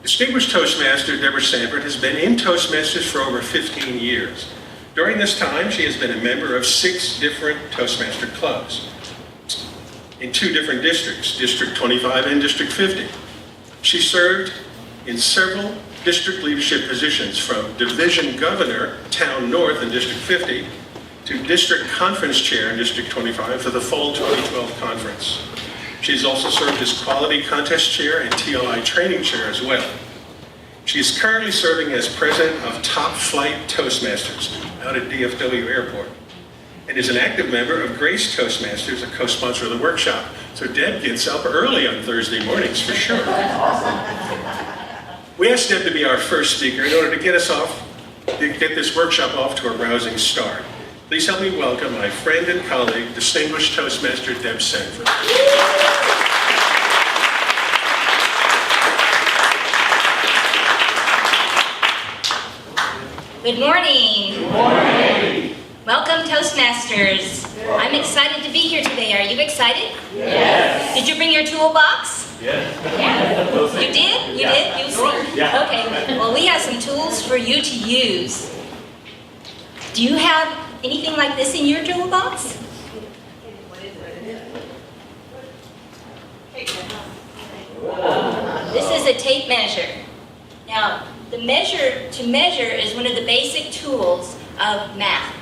Distinguished Toastmaster Debra Sanford has been in Toastmasters for over 15 years. During this time, she has been a member of 6 different Toastmaster clubs in 2 different districts, District 25 and District 50. She served in several district leadership positions, from Division Governor, Town North in District 50, to District Conference Chair in District 25 for the Fall 2012 Conference. She's also served as Quality Contest Chair and TLI Training Chair as well. She is currently serving as President of Top Flight Toastmasters out at DFW Airport, and is an active member of Grace Toastmasters, a co-sponsor of the workshop. So Deb gets up early on Thursday mornings for sure. We asked Deb to be our first speaker in order to get this workshop off to a rousing start. Please help me welcome my friend and colleague, Distinguished Toastmaster Deb Sanford. Good morning. Good morning. Welcome, Toastmasters. I'm excited to be here today. Are you excited? Yes. Did you bring your toolbox? Yes. Yeah. You did? You did? You see? Yeah. Okay. Well, we have some tools for you to use. Do you have anything like this in your toolbox? This is a tape measure. Now, to measure is one of the basic tools of math.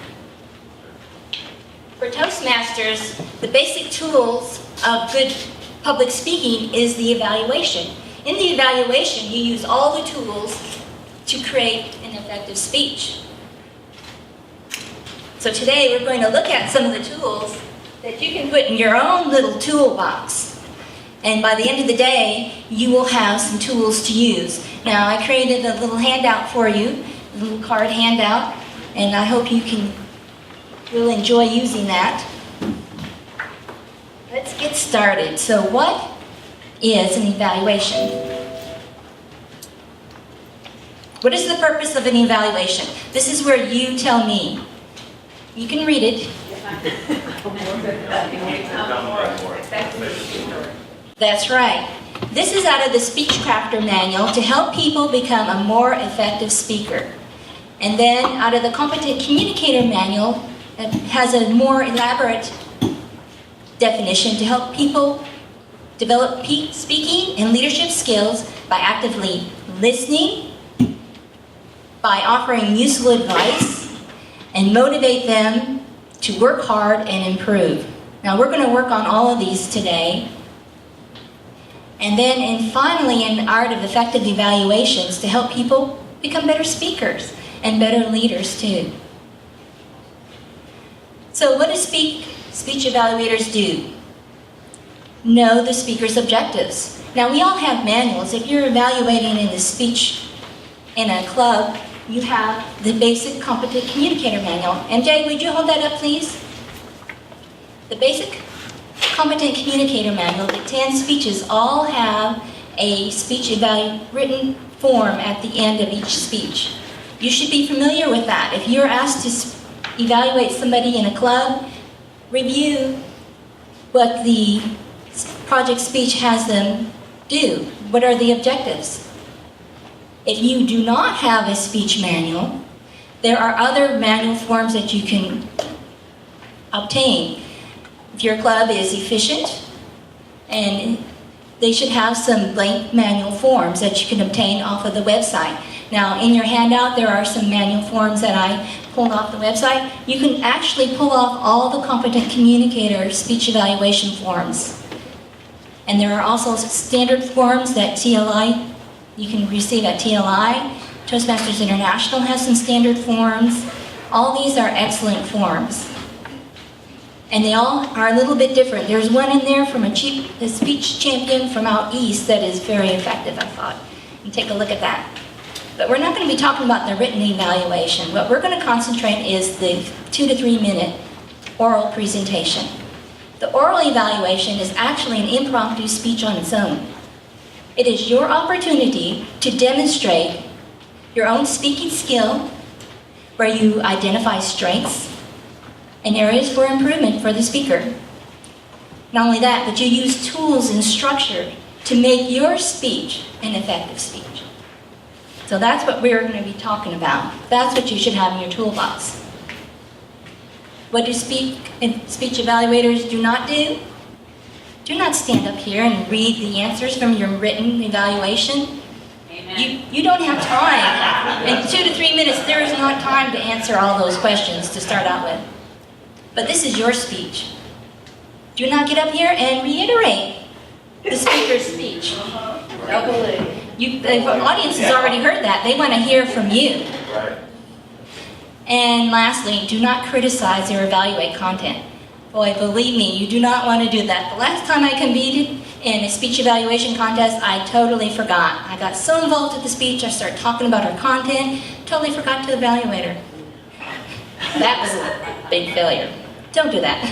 For Toastmasters, the basic tools of good public speaking is the evaluation. In the evaluation, you use all the tools to create an effective speech. So today we're going to look at some of the tools that you can put in your own little toolbox. And by the end of the day, you will have some tools to use. Now, I created a little handout for you, a little card handout, and I hope you will enjoy using that. Let's get started. So what is an evaluation? What is the purpose of an evaluation? This is where you tell me. You can read it. That's right. This is out of the Speech Crafter Manual to help people become a more effective speaker. And then out of the Competent Communicator Manual, it has a more elaborate definition to help people develop speaking and leadership skills by actively listening, by offering useful advice, and motivate them to work hard and improve. Now we're going to work on all of these today. And then finally, in Art of Effective Evaluations, to help people become better speakers and better leaders too. So what do speech evaluators do? Know the speaker's objectives. Now we all have manuals. If you're evaluating in the speech in a club, you have the basic Competent Communicator Manual. MJ, would you hold that up, please? The basic Competent Communicator Manual, the 10 speeches all have a speech written form at the end of each speech. You should be familiar with that. If you're asked to evaluate somebody in a club, review what the project speech has them do. What are the objectives? If you do not have a speech manual, there are other manual forms that you can obtain. If your club is efficient, and they should have some blank manual forms that you can obtain off of the website. Now, in your handout, there are some manual forms that I pulled off the website. You can actually pull off all the Competent Communicator speech evaluation forms. And there are also standard forms that TLI, you can receive at TLI. Toastmasters International has some standard forms. All these are excellent forms. And they all are a little bit different. There's one in there from a speech champion from out east that is very effective, I thought. You take a look at that. But we're not going to be talking about the written evaluation. What we're going to concentrate is the 2 to 3 minute oral presentation. The oral evaluation is actually an impromptu speech on its own. It is your opportunity to demonstrate your own speaking skill, where you identify strengths and areas for improvement for the speaker. Not only that, but you use tools and structure to make your speech an effective speech. So that's what we're going to be talking about. That's what you should have in your toolbox. What do speech evaluators do not do? Do not stand up here and read the answers from your written evaluation. You don't have time. In 2 to 3 minutes, there is not time to answer all those questions to start out with. But this is your speech. Do not get up here and reiterate the speaker's speech. The audience has already heard that. They want to hear from you. Right. And lastly, do not criticize or evaluate content. Boy, believe me, you do not want to do that. The last time I competed in a speech evaluation contest, I totally forgot. I got so involved with the speech, I started talking about her content, totally forgot to evaluate her. That was a big failure. Don't do that.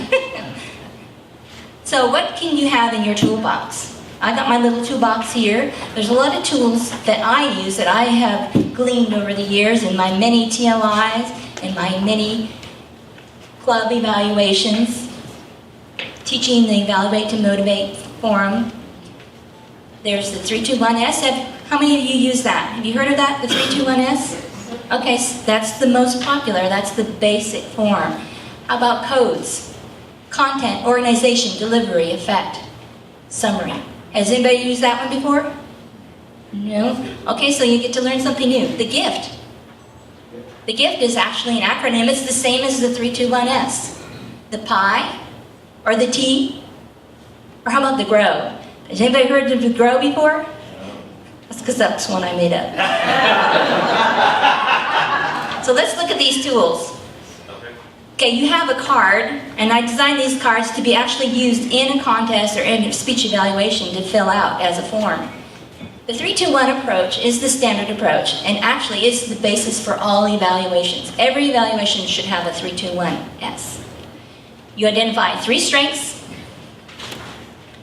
So what can you have in your toolbox? I got my little toolbox here. There's a lot of tools that I use that I have gleaned over the years in my many TLIs and my many club evaluations, teaching the Evaluate to Motivate forum. There's the 321S. How many of you use that? Have you heard of that, the 321S? Okay, so that's the most popular. That's the basic form. How about codes? Content, organization, delivery, effect, summary. Has anybody used that one before? No? Okay, so you get to learn something new. The gift. The gift is actually an acronym. It's the same as the 321S. The PI, or the T, or how about the GROW? Has anybody heard of the GROW before? That's because that's one I made up. So let's look at these tools. Okay, you have a card, and I designed these cards to be actually used in a contest or in a speech evaluation to fill out as a form. The 3-2-1 approach is the standard approach, and actually is the basis for all evaluations. Every evaluation should have a 3-2-1-S. You identify 3 strengths,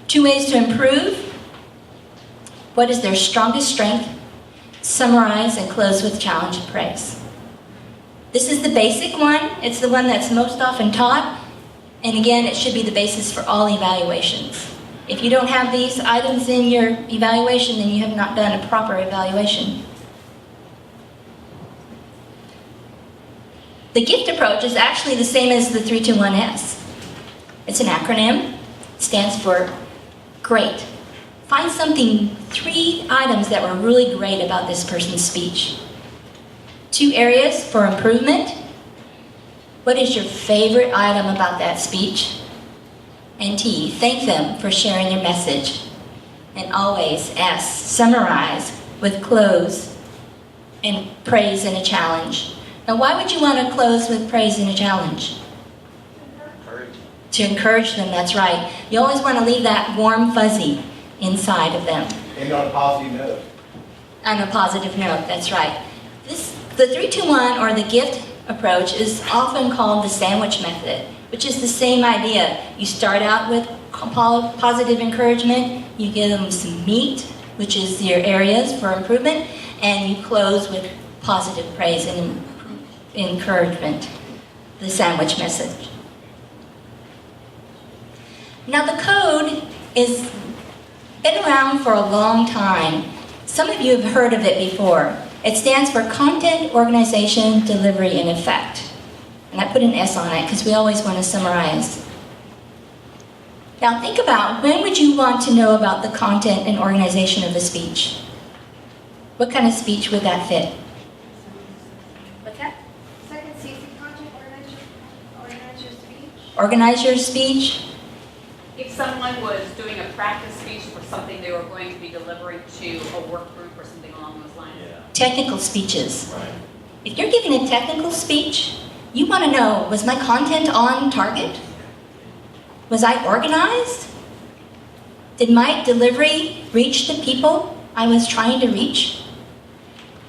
2 ways to improve, what is their strongest strength, summarize, and close with challenge and praise. This is the basic one. It's the one that's most often taught. And again, it should be the basis for all evaluations. If you don't have these items in your evaluation, then you have not done a proper evaluation. The GIFT approach is actually the same as the 3-2-1-S. It's an acronym. It stands for great. Find something, 3 items that were really great about this person's speech. 2 areas for improvement. What is your favorite item about that speech? And T, thank them for sharing their message. And always S, summarize with close and praise and a challenge. Now why would you want to close with praise and a challenge? To encourage them, that's right. You always want to leave that warm fuzzy inside of them. And on a positive note. On a positive note, that's right. The 3-2-1 or the GIFT approach is often called the sandwich method, which is the same idea. You start out with positive encouragement, you give them some meat, which is your areas for improvement, and you close with positive praise and encouragement, the sandwich message. Now the code has been around for a long time. Some of you have heard of it before. It stands for Content, Organization, Delivery, and Effect. And I put an S on it because we always want to summarize. Now think about, when would you want to know about the content and organization of the speech? What kind of speech would that fit? What's that? Second season content, organize your speech. Organize your speech. If someone was doing a practice speech for something they were going to be delivering to a work group or something along those lines. Yeah. Technical speeches. Right. If you're giving a technical speech, you want to know, was my content on target? Was I organized? Did my delivery reach the people I was trying to reach?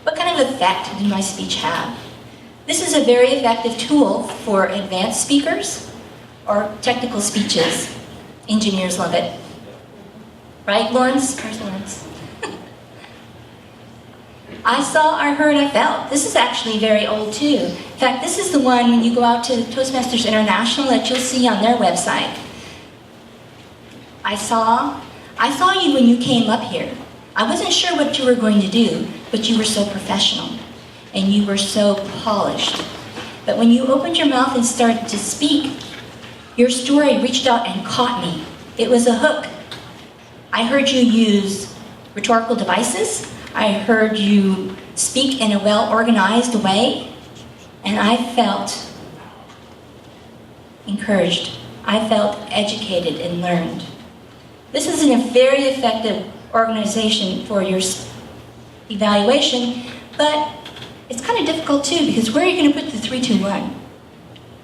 What kind of effect did my speech have? This is a very effective tool for advanced speakers or technical speeches. Engineers love it. Right, Lawrence? Where's Lawrence? I saw, I heard, I felt. This is actually very old too. In fact, this is the one when you go out to Toastmasters International that you'll see on their website. I saw you when you came up here. I wasn't sure what you were going to do, but you were so professional and you were so polished. But when you opened your mouth and started to speak, your story reached out and caught me. It was a hook. I heard you use rhetorical devices. I heard you speak in a well-organized way, and I felt encouraged. I felt educated and learned. This is a very effective organization for your evaluation, but it's kind of difficult too, because where are you going to put the 3, 2, 1?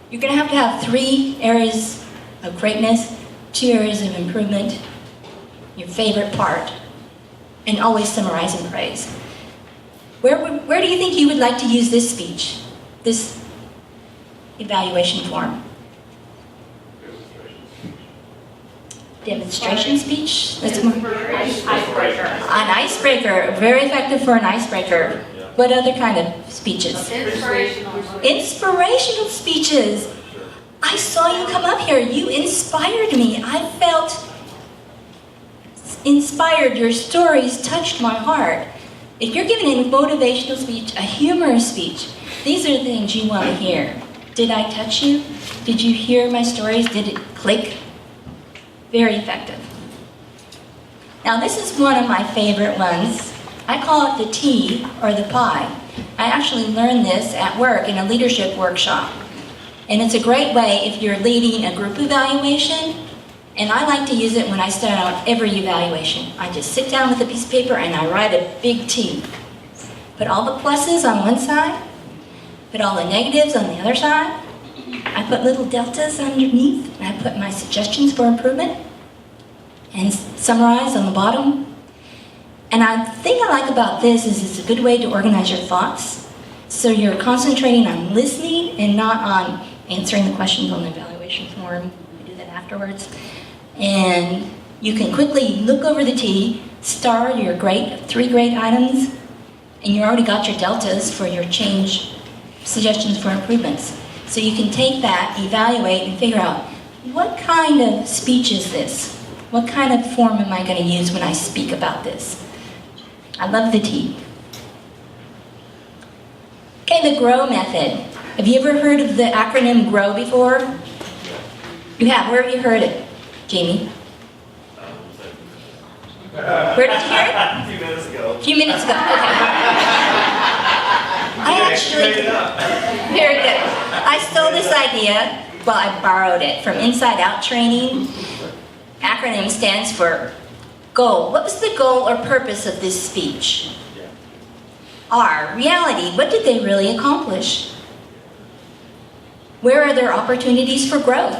You're going to have 3 areas of greatness, 2 areas of improvement, your favorite part, and always summarize and praise. Where do you think you would like to use this speech, this evaluation form? Demonstration speech? That's more. Icebreaker. An icebreaker, very effective for an icebreaker. What other kind of speeches? Inspirational speeches. I saw you come up here. You inspired me. I felt inspired. Your stories touched my heart. If you're giving a motivational speech, a humorous speech, these are the things you want to hear. Did I touch you? Did you hear my stories? Did it click? Very effective. Now this is one of my favorite ones. I call it the tea or the pie. I actually learned this at work in a leadership workshop. And it's a great way if you're leading a group evaluation. And I like to use it when I start out every evaluation. I just sit down with a piece of paper and I write a big T. Put all the pluses on one side, put all the negatives on the other side. I put little deltas underneath, and I put my suggestions for improvement, and summarize on the bottom. And the thing I like about this is it's a good way to organize your thoughts. So you're concentrating on listening and not on answering the questions on the evaluation form. I do that afterwards. And you can quickly look over the T, star your 3 great items, and you already got your deltas for your change suggestions for improvements. So you can take that, evaluate, and figure out, what kind of speech is this? What kind of form am I going to use when I speak about this? I love the T. Okay, the GROW method. Have you ever heard of the acronym GROW before? You have. Where have you heard it, Jamie? Where did you hear it? A few minutes ago. A few minutes ago. Okay. I actually, very good. I stole this idea, well, I borrowed it from Inside Out training. Acronym stands for goal. What was the goal or purpose of this speech? R, reality. What did they really accomplish? Where are there opportunities for growth?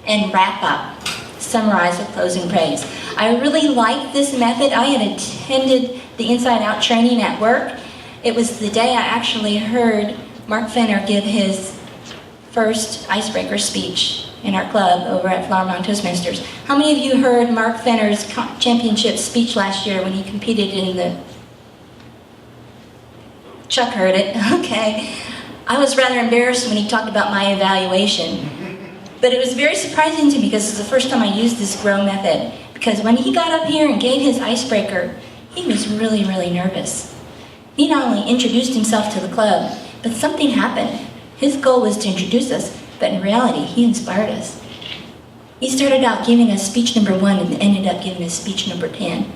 And wrap up. Summarize with closing praise. I really like this method. I had attended the Inside Out training at work. It was the day I actually heard Mark Fenner give his first icebreaker speech in our club over at Flower Mound Toastmasters. How many of you heard Mark Fenner's championship speech last year when he competed in the... Chuck heard it, okay. I was rather embarrassed when he talked about my evaluation. But it was very surprising to me because it's the first time I used this GROW method. Because when he got up here and gave his icebreaker, he was really, really nervous. He not only introduced himself to the club, but something happened. His goal was to introduce us, but in reality, he inspired us. He started out giving us speech number 1 and ended up giving us speech number 10.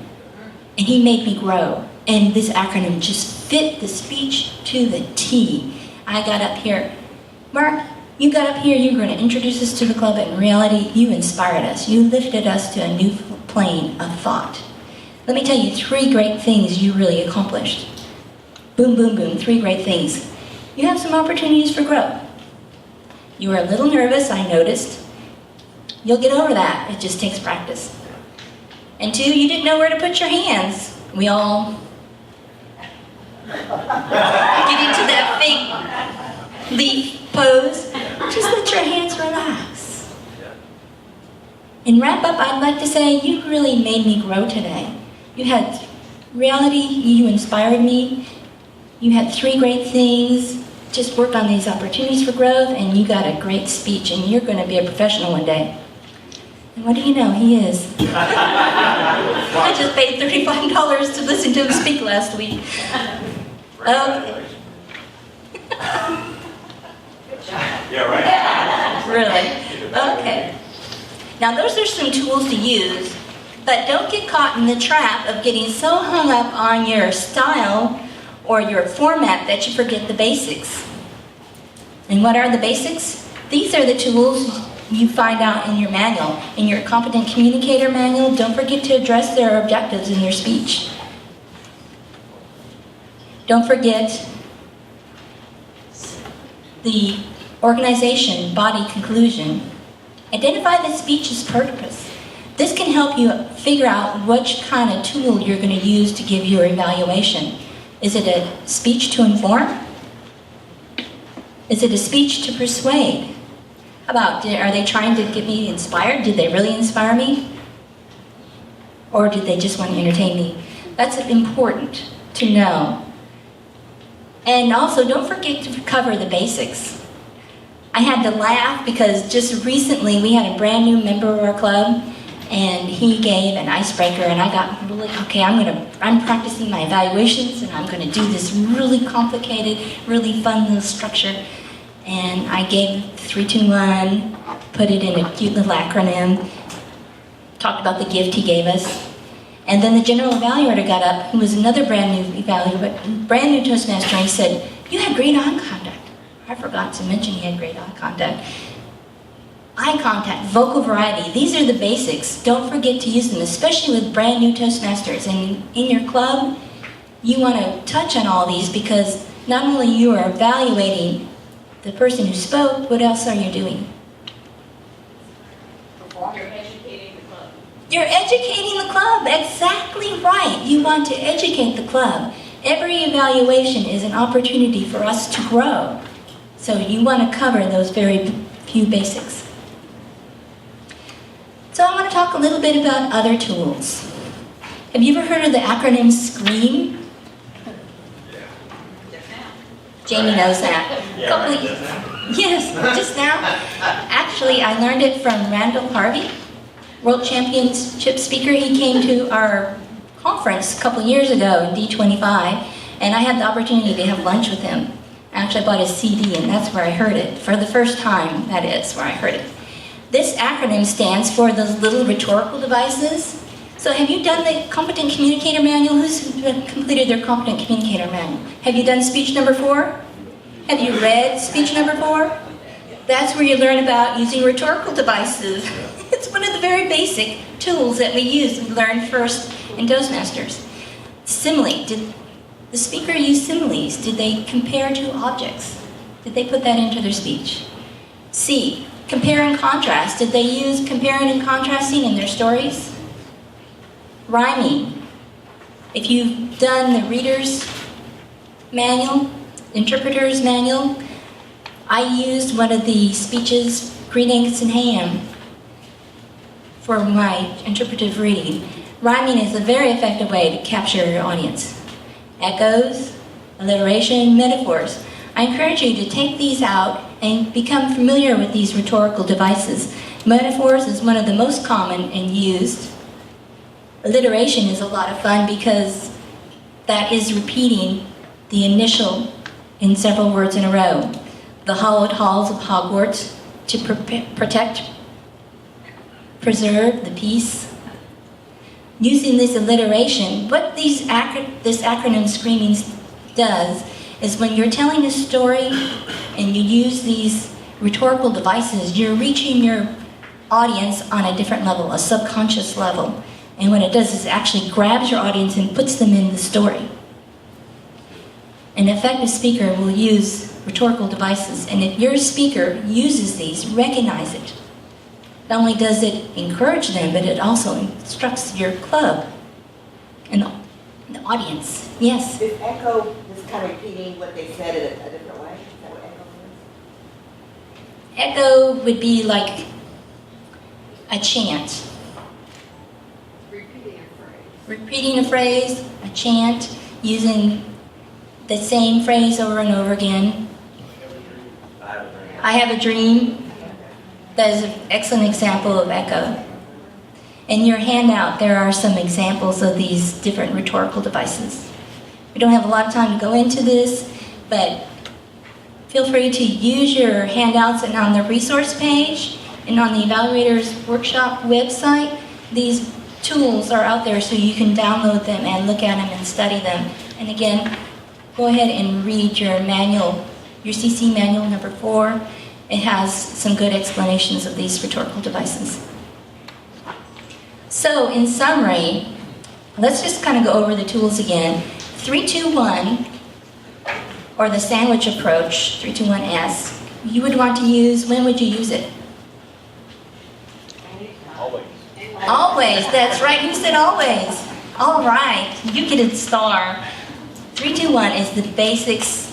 And he made me grow. And this acronym just fit the speech to the T. I got up here. Mark, you got up here, you were going to introduce us to the club, but in reality, you inspired us. You lifted us to a new plane of thought. Let me tell you 3 great things you really accomplished. Boom, boom, boom, 3 great things. You have some opportunities for growth. You were a little nervous, I noticed. You'll get over that. It just takes practice. And 2, you didn't know where to put your hands. We all get into that fake leaf pose. Just let your hands relax. In wrap up, I'd like to say you really made me grow today. You had reality, you inspired me. You had 3 great things, just worked on these opportunities for growth, and you got a great speech, and you're going to be a professional one day. And what do you know? He is. I just paid $35 to listen to him speak last week. Okay. Yeah, right. Really? Okay. Now those are some tools to use, but don't get caught in the trap of getting so hung up on your style or your format that you forget the basics. And what are the basics? These are the tools you find out in your manual. In your Competent Communicator manual, don't forget to address their objectives in your speech. Don't forget the organization, body, conclusion. Identify the speech's purpose. This can help you figure out which kind of tool you're going to use to give your evaluation. Is it a speech to inform? Is it a speech to persuade? How about, are they trying to get me inspired? Did they really inspire me? Or did they just want to entertain me? That's important to know. And also, don't forget to cover the basics. I had to laugh because just recently we had a brand new member of our club, and he gave an icebreaker, and I got really, okay, I'm practicing my evaluations, and I'm gonna do this really complicated, really fun little structure. And I gave 3, 2, 1, put it in a cute little acronym, talked about the gift he gave us. And then the general evaluator got up, who was another brand new Toastmaster, and he said, "You had great eye contact." I forgot to mention he had great eye contact. Eye contact, vocal variety, these are the basics. Don't forget to use them, especially with brand new Toastmasters. And in your club, you want to touch on all these because not only you are evaluating the person who spoke, what else are you doing? You're educating the club. You're educating the club, exactly right. You want to educate the club. Every evaluation is an opportunity for us to grow. So you want to cover those very few basics. So I want to talk a little bit about other tools. Have you ever heard of the acronym SCREAM? Jamie knows that. Yes, just now. Actually, I learned it from Randall Harvey, World Championship speaker. He came to our conference a couple years ago in D25, and I had the opportunity to have lunch with him. Actually, I bought his CD, and that's where I heard it. For the first time, that is where I heard it. This acronym stands for those little rhetorical devices. So have you done the Competent Communicator Manual? Who's completed their Competent Communicator Manual? Have you done speech number 4? Have you read speech number 4? That's where you learn about using rhetorical devices. It's one of the very basic tools that we use and learn first in Toastmasters. Simile. Did the speaker use similes? Did they compare two objects? Did they put that into their speech? C. Compare and contrast. Did they use comparing and contrasting in their stories? Rhyming. If you've done the reader's manual, interpreter's manual, I used one of the speeches, green eggs and ham, for my interpretive reading. Rhyming is a very effective way to capture your audience. Echoes, alliteration, metaphors. I encourage you to take these out and become familiar with these rhetorical devices. Metaphors is one of the most common and used. Alliteration is a lot of fun because that is repeating the initial in several words in a row. The hallowed halls of Hogwarts to protect, preserve the peace. Using this alliteration, what this acronym screaming does is when you're telling a story and you use these rhetorical devices, you're reaching your audience on a different level, a subconscious level. And what it does is it actually grabs your audience and puts them in the story. An effective speaker will use rhetorical devices, and if your speaker uses these, recognize it. Not only does it encourage them, but it also instructs your club and the audience. Yes? Is echo just kind of repeating what they said in a different way? Is that what echo is? Echo would be like a chant. Repeating a phrase, a chant, using the same phrase over and over again. I have a dream. That is an excellent example of echo. In your handout, there are some examples of these different rhetorical devices. We don't have a lot of time to go into this, but feel free to use your handouts and on the resource page and on the Evaluators Workshop website. These tools are out there so you can download them and look at them and study them. And again, go ahead and read your manual, your CC manual number 4. It has some good explanations of these rhetorical devices. So in summary, let's just kind of go over the tools again. 3-2-1, or the sandwich approach, 3-2-1-S, you would want to use, when would you use it? Always. Always, that's right, you said always. All right, you get a star. 3-2-1 is the basics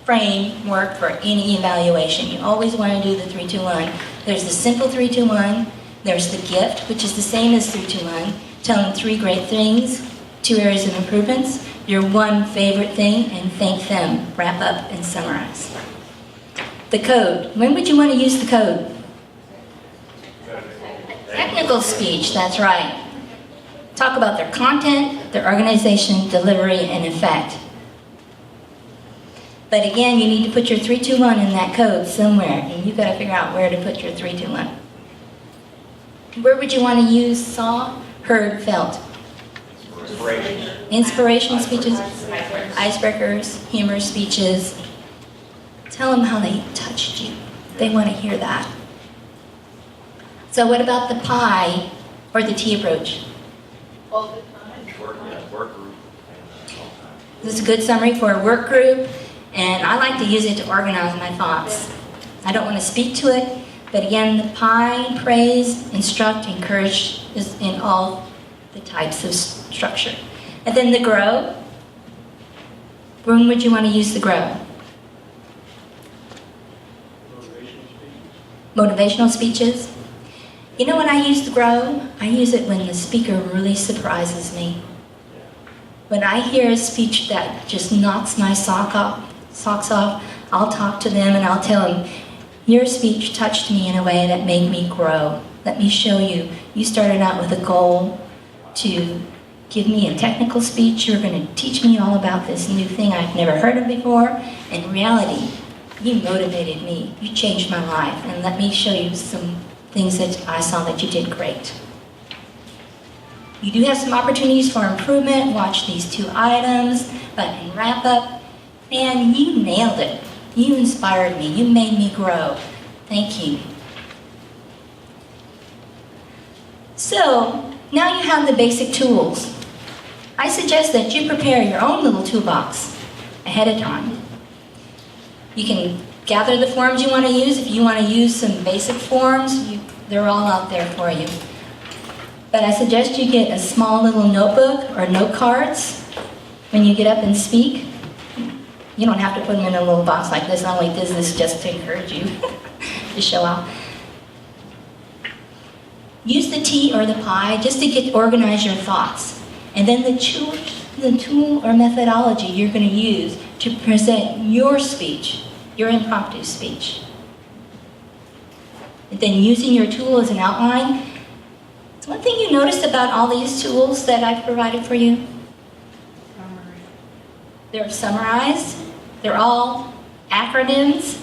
framework for any evaluation. You always want to do the 3-2-1. There's the simple 3-2-1, there's the gift, which is the same as 3-2-1, tell them 3 great things, 2 areas of improvements, your 1 favorite thing, and thank them, wrap up and summarize. The code, when would you want to use the code? Technical speech, that's right. Talk about their content, their organization, delivery, and effect. But again, you need to put your 3-2-1 in that code somewhere, and you've got to figure out where to put your 3-2-1. Where would you want to use saw, heard, felt? Inspirational speeches, icebreakers, humor speeches. Tell them how they touched you. They want to hear that. So what about the pie or the T approach? Work group. This is a good summary for a work group, and I like to use it to organize my thoughts. I don't want to speak to it, but again, the pie, praise, instruct, encourage is in all the types of structure. And then the grow. When would you want to use the grow? Motivational speeches. You know when I use the grow? I use it when the speaker really surprises me. When I hear a speech that just knocks my socks off, I'll talk to them and I'll tell them, your speech touched me in a way that made me grow. Let me show you. You started out with a goal to give me a technical speech. You're going to teach me all about this new thing I've never heard of before. In reality, you motivated me. You changed my life. And let me show you some things that I saw that you did great. You do have some opportunities for improvement. Watch these 2 items, but in wrap up, man, you nailed it. You inspired me. You made me grow. Thank you. So, now you have the basic tools. I suggest that you prepare your own little toolbox ahead of time. You can gather the forms you want to use. If you want to use some basic forms, they're all out there for you. But I suggest you get a small little notebook or note cards when you get up and speak. You don't have to put them in a little box like this. I only did this just to encourage you, to show off. Use the T or the pie just to organize your thoughts. And then the tool or methodology you're going to use to present your speech, your impromptu speech. And then using your tool as an outline. So one thing you noticed about all these tools that I've provided for you? They're summarized. They're all acronyms.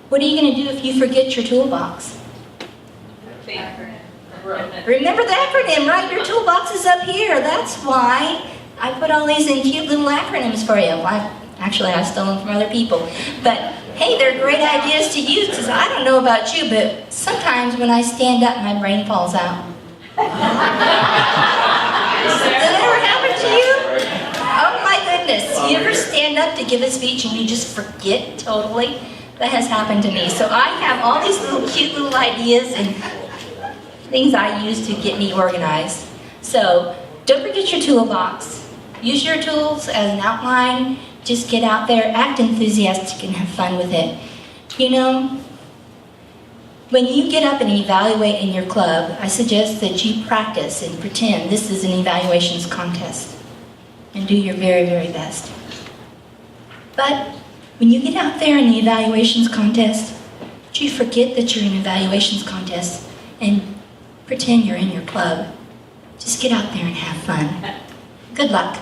What are you going to do if you forget your toolbox? Remember the acronym, right? Your toolbox is up here. That's why I put all these in cute little acronyms for you. Actually, I stole them from other people. But hey, they're great ideas to use because I don't know about you, but sometimes when I stand up, my brain falls out. Did that ever happen to you? Oh my goodness. You ever stand up to give a speech and you just forget totally? That has happened to me. So I have all these little cute little ideas and things I use to get me organized. So don't forget your toolbox. Use your tools as an outline. Just get out there, act enthusiastic, and have fun with it. You know, when you get up and evaluate in your club, I suggest that you practice and pretend this is an evaluations contest and do your very, very best. But when you get out there in the evaluations contest, you forget that you're in an evaluations contest and pretend you're in your club. Just get out there and have fun. Good luck.